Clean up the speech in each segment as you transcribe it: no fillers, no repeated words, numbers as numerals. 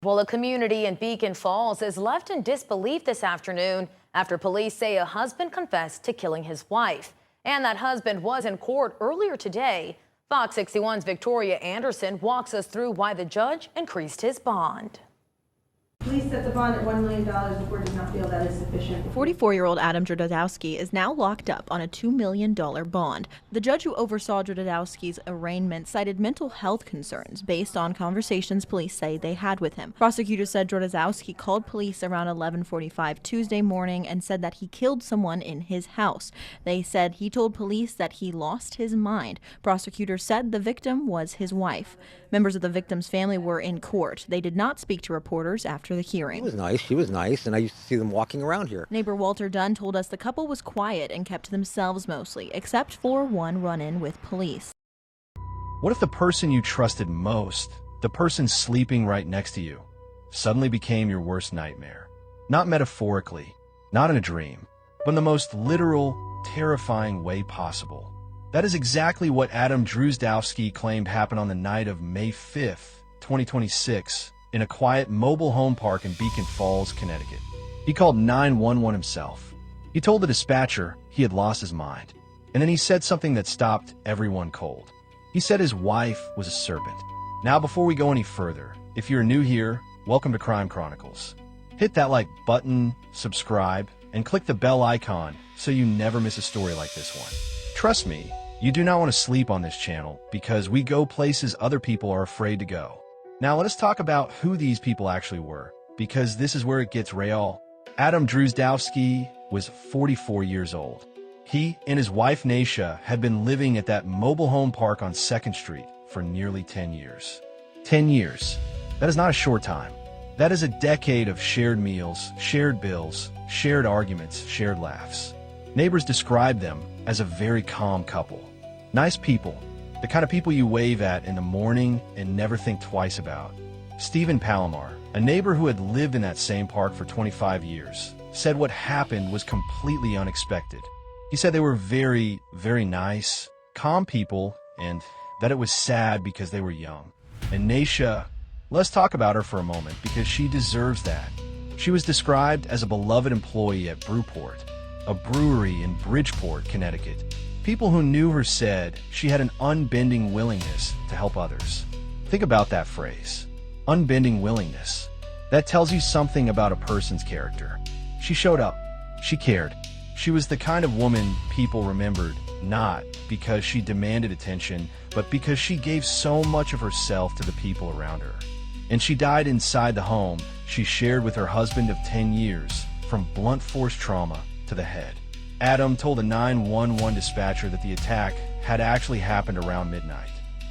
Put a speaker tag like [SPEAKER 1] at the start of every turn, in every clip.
[SPEAKER 1] Well, a community in Beacon Falls is left in disbelief this afternoon after police say a husband confessed to killing his wife. And that husband was in court earlier today. Fox 61's Victoria Anderson walks us through why the judge increased his bond.
[SPEAKER 2] Police set the bond at $1 million. The court does not feel that is sufficient.
[SPEAKER 3] 44-year-old Adam Drozdowski is now locked up on a $2 million bond. The judge who oversaw Drozdowski's arraignment cited mental health concerns based on conversations police say they had with him. Prosecutors said Drozdowski called police around 11:45 Tuesday morning and said that he killed someone in his house. They said he told police that he lost his mind. Prosecutors said the victim was his wife. Members of the victim's family were in court. They did not speak to reporters after the hearing.
[SPEAKER 4] He was nice, she was nice, and I used to see them walking around here.
[SPEAKER 3] Neighbor Walter Dunn told us the couple was quiet and kept to themselves mostly, except for one run-in with police.
[SPEAKER 5] What if the person you trusted most, the person sleeping right next to you, suddenly became your worst nightmare? Not metaphorically, not in a dream, but in the most literal, terrifying way possible. That is exactly what Adam Drozdowski claimed happened on the night of May 5th, 2026, in a quiet mobile home park in Beacon Falls, Connecticut. He called 911 himself. He told the dispatcher he had lost his mind, and then he said something that stopped everyone cold. He said his wife was a serpent. Now, before we go any further, if you're new here, welcome to Crime Chronicles. Hit that like button, subscribe, and click the bell icon so you never miss a story like this one. Trust me, you do not want to sleep on this channel because we go places other people are afraid to go. Now let us talk about who these people actually were, because this is where it gets real. Adam Drozdowski was 44 years old. He and his wife Naeisha had been living at that mobile home park on 2nd Street for nearly 10 years. 10 years. That is not a short time. That is a decade of shared meals, shared bills, shared arguments, shared laughs. Neighbors described them as a very calm couple. Nice people. The kind of people you wave at in the morning and never think twice about. Stephen Palomar, a neighbor who had lived in that same park for 25 years, said what happened was completely unexpected. He said they were very, very nice, calm people, and that it was sad because they were young. And Naeisha, let's talk about her for a moment because she deserves that. She was described as a beloved employee at Brewport, a brewery in Bridgeport, Connecticut. People who knew her said she had an unbending willingness to help others. Think about that phrase, unbending willingness. That tells you something about a person's character. She showed up. She cared. She was the kind of woman people remembered, not because she demanded attention, but because she gave so much of herself to the people around her. And she died inside the home she shared with her husband of 10 years, from blunt force trauma to the head. Adam told a 911 dispatcher that the attack had actually happened around midnight,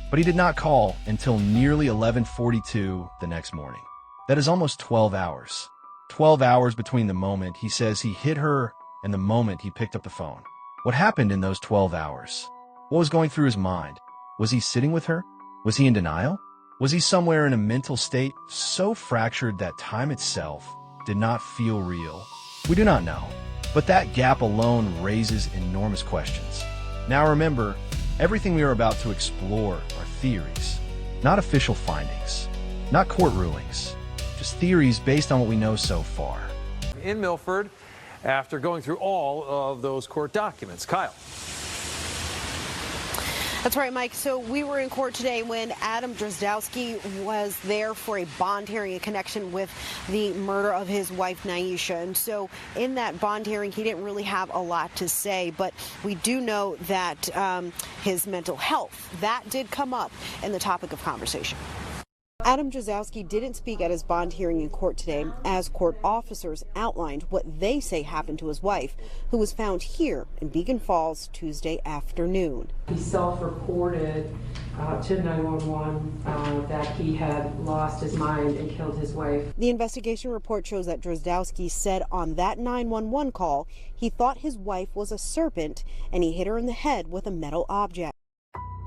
[SPEAKER 5] but he did not call until nearly 11:42 the next morning. That is almost 12 hours. 12 hours between the moment he says he hit her and the moment he picked up the phone. What happened in those 12 hours? What was going through his mind? Was he sitting with her? Was he in denial? Was he somewhere in a mental state so fractured that time itself did not feel real? We do not know. But that gap alone raises enormous questions. Now remember, everything we are about to explore are theories, not official findings, not court rulings, just theories based on what we know so far.
[SPEAKER 6] In Milford, after going through all of those court documents. Kyle.
[SPEAKER 7] That's right, Mike. So we were in court today when Adam Drozdowski was there for a bond hearing in connection with the murder of his wife, Naeisha. And so in that bond hearing, he didn't really have a lot to say, but we do know that his mental health, that did come up in the topic of conversation. Adam Drozdowski didn't speak at his bond hearing in court today as court officers outlined what they say happened to his wife, who was found here in Beacon Falls Tuesday afternoon.
[SPEAKER 8] He self-reported to 911 that he had lost his mind and killed his wife.
[SPEAKER 7] The investigation report shows that Drozdowski said on that 911 call he thought his wife was a serpent and he hit her in the head with a metal object.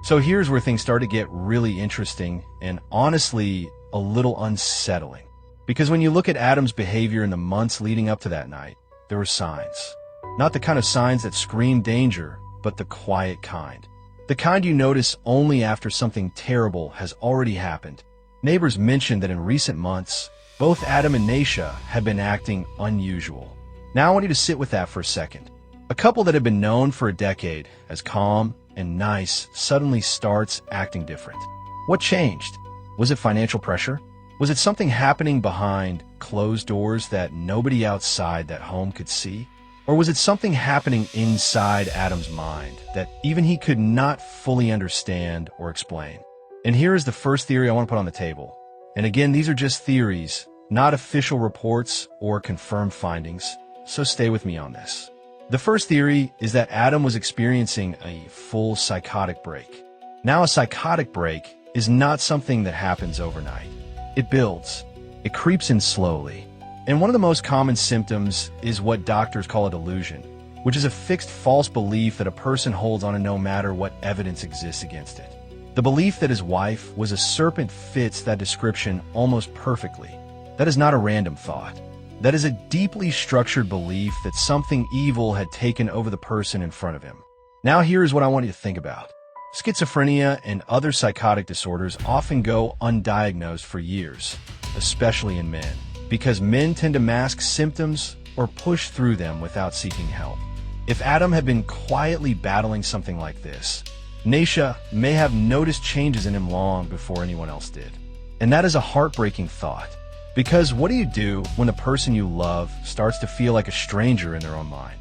[SPEAKER 5] So here's where things start to get really interesting and honestly a little unsettling. Because when you look at Adam's behavior in the months leading up to that night, there were signs. Not the kind of signs that scream danger, but the quiet kind. The kind you notice only after something terrible has already happened. Neighbors mentioned that in recent months, both Adam and Naeisha had been acting unusual. Now I want you to sit with that for a second. A couple that had been known for a decade as calm and nice suddenly starts acting different. What changed? Was it financial pressure? Was it something happening behind closed doors that nobody outside that home could see? Or was it something happening inside Adam's mind that even he could not fully understand or explain? And here is the first theory I want to put on the table. And again, these are just theories, not official reports or confirmed findings, so stay with me on this. The first theory is that Adam was experiencing a full psychotic break. Now, a psychotic break is not something that happens overnight. It builds. It creeps in slowly. And one of the most common symptoms is what doctors call a delusion, which is a fixed false belief that a person holds on to no matter what evidence exists against it. The belief that his wife was a serpent fits that description almost perfectly. That is not a random thought. That is a deeply structured belief that something evil had taken over the person in front of him. Now here's what I want you to think about. Schizophrenia and other psychotic disorders often go undiagnosed for years, especially in men, because men tend to mask symptoms or push through them without seeking help. If Adam had been quietly battling something like this, Naeisha may have noticed changes in him long before anyone else did. And that is a heartbreaking thought. Because what do you do when the person you love starts to feel like a stranger in their own mind?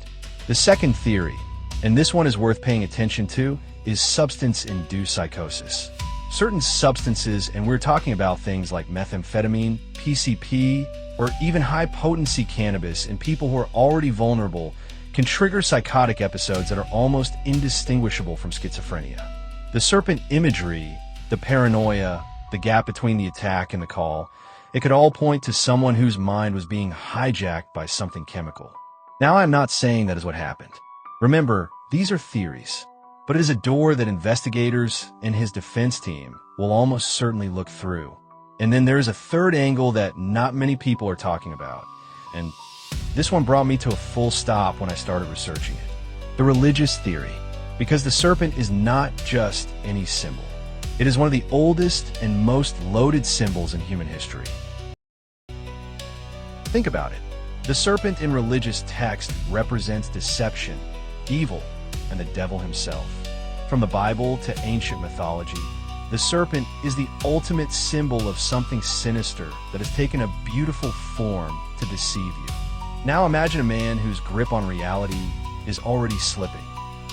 [SPEAKER 5] The second theory, and this one is worth paying attention to, is substance-induced psychosis. Certain substances, and we're talking about things like methamphetamine, PCP, or even high-potency cannabis in people who are already vulnerable, can trigger psychotic episodes that are almost indistinguishable from schizophrenia. The serpent imagery, the paranoia, the gap between the attack and the call, it could all point to someone whose mind was being hijacked by something chemical. Now, I'm not saying that is what happened. Remember, these are theories, but it is a door that investigators and his defense team will almost certainly look through. And then there's a third angle that not many people are talking about, and this one brought me to a full stop when I started researching it. The religious theory, because the serpent is not just any symbol. It is one of the oldest and most loaded symbols in human history. Think about it. The serpent in religious text represents deception, evil, and the devil himself. From the Bible to ancient mythology, the serpent is the ultimate symbol of something sinister that has taken a beautiful form to deceive you. Now imagine a man whose grip on reality is already slipping.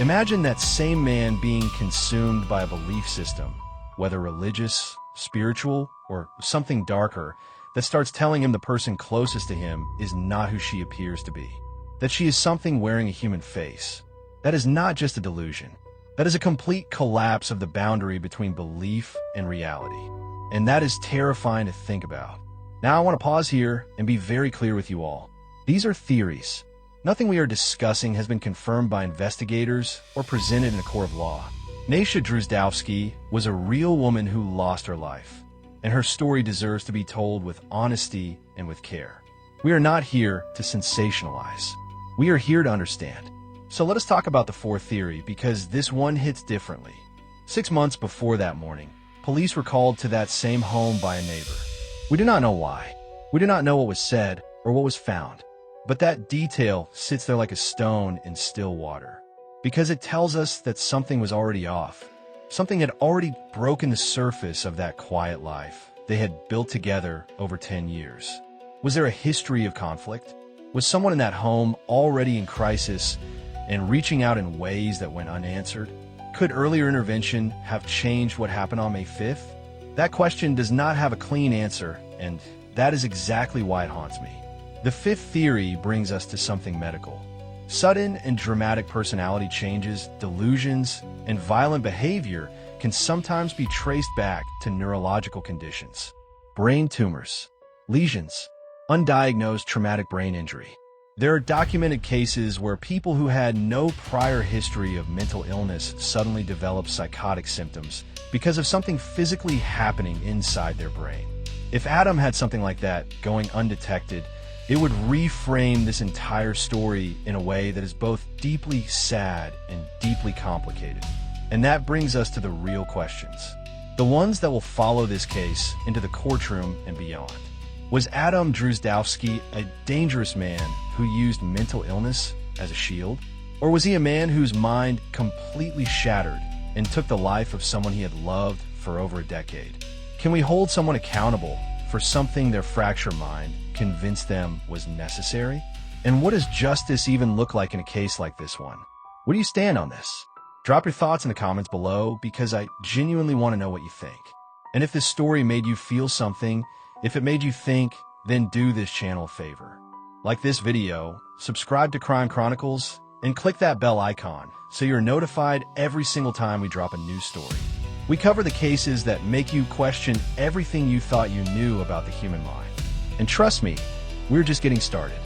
[SPEAKER 5] Imagine that same man being consumed by a belief system, whether religious, spiritual, or something darker, that starts telling him the person closest to him is not who she appears to be, that she is something wearing a human face. That is not just a delusion. That is a complete collapse of the boundary between belief and reality. And that is terrifying to think about. Now I want to pause here and be very clear with you all. These are theories. Nothing we are discussing has been confirmed by investigators or presented in a court of law. Naeisha Drozdowski was a real woman who lost her life, and her story deserves to be told with honesty and with care. We are not here to sensationalize. We are here to understand. So let us talk about the fourth theory, because this one hits differently. 6 months before that morning, police were called to that same home by a neighbor. We do not know why. We do not know what was said or what was found. But that detail sits there like a stone in still water, because it tells us that something was already off. Something had already broken the surface of that quiet life they had built together over 10 years. Was there a history of conflict? Was someone in that home already in crisis and reaching out in ways that went unanswered? Could earlier intervention have changed what happened on May 5th? That question does not have a clean answer, and that is exactly why it haunts me. The fifth theory brings us to something medical. Sudden and dramatic personality changes, delusions, and violent behavior can sometimes be traced back to neurological conditions. Brain tumors, lesions, undiagnosed traumatic brain injury. There are documented cases where people who had no prior history of mental illness suddenly develop psychotic symptoms because of something physically happening inside their brain. If Adam had something like that going undetected, it would reframe this entire story in a way that is both deeply sad and deeply complicated. And that brings us to the real questions. the ones that will follow this case into the courtroom and beyond. Was Adam Drozdowski a dangerous man who used mental illness as a shield? Or was he a man whose mind completely shattered and took the life of someone he had loved for over a decade? Can we hold someone accountable for something their fractured mind convinced them was necessary? And what does justice even look like in a case like this one? Where do you stand on this? Drop your thoughts in the comments below because I genuinely want to know what you think. And if this story made you feel something, if it made you think, then do this channel a favor. Like this video, subscribe to Crime Chronicles, and click that bell icon so you're notified every single time we drop a new story. We cover the cases that make you question everything you thought you knew about the human mind. And trust me, we're just getting started.